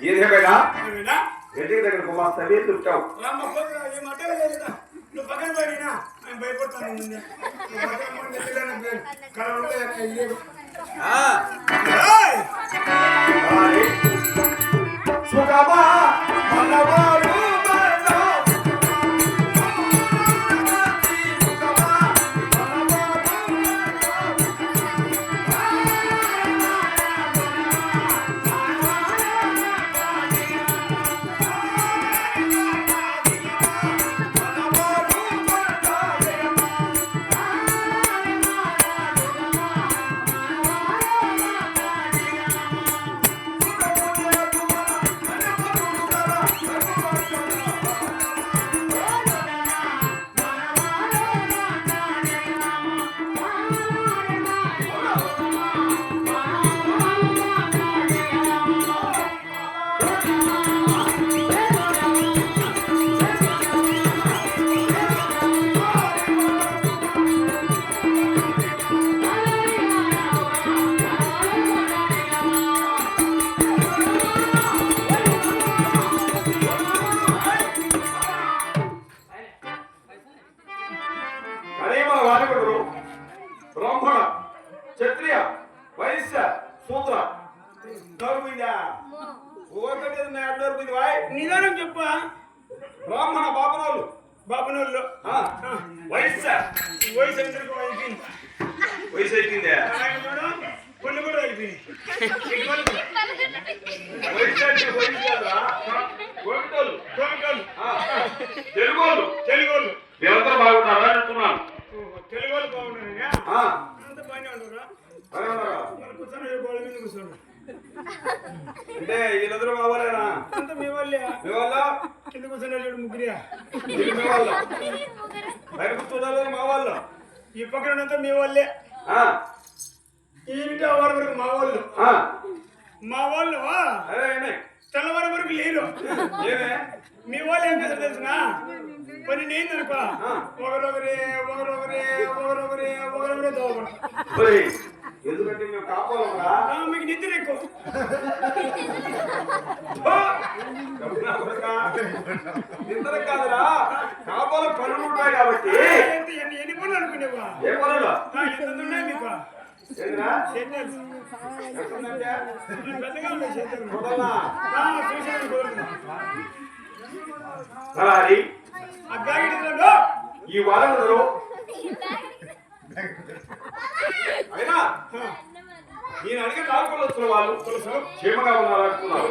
ఏదేమైనా ఇంటికి దగ్గర కుమార్తె చుట్టావు నువ్వు పక్కన పడినా ఆయన భయపడతాను సుఖమా మనవాడు బ్రాహ్మణ క్షత్రియ వైశ్య శూద్ర నిదానం చెప్ప బ్రాహ్మణ బాబనోళ్ళు వైశ్య వయసు అందరికి అయిపోయింది వయసు అయిపోయిందే పళ్ళు కూడా అయిపోయినాయి తెలుగోళ్ళు వీళ్ళందరూ బాగున్నారా అంటున్నాను తెలుగోళ్ళు బాగున్నారా అంత బాగానే ఉంటారా కూర్చొని గోడ మీద కూర్చోండి అంటే వీళ్ళందరూ బాగోలేనా అంత మీ వాళ్ళే మీ వాళ్ళ కింద కూర్చొని ముగ్గురియా మీ వాళ్ళ బయట కూర్చోడాలి మా వాళ్ళు ఈ పక్కనంతా మీ వాళ్ళే ఈ ఇంటి వారి వరకు మా వాళ్ళు తెల్లవారి వరకు లేరు మీ వాళ్ళు ఏం చేస్తారు తెలిసిన పని నేను అనుకో ఒకరొకరే దోవపడతారు ఎందుకంటే మేము కాపాలరా మీకు నిద్ర ఎక్కువ నిద్ర కాదురా కాపాల పనులు ఉంటాయి కాబట్టి ఎన్ని పనులు అనుకునేవా ఏ పనులు ఎంత ఉన్నాయి మీకు ఈ వారంలో అయినా నేను అడిగే 4 వచ్చిన వాళ్ళు క్షేమంగా ఉన్నారు అనుకున్నారు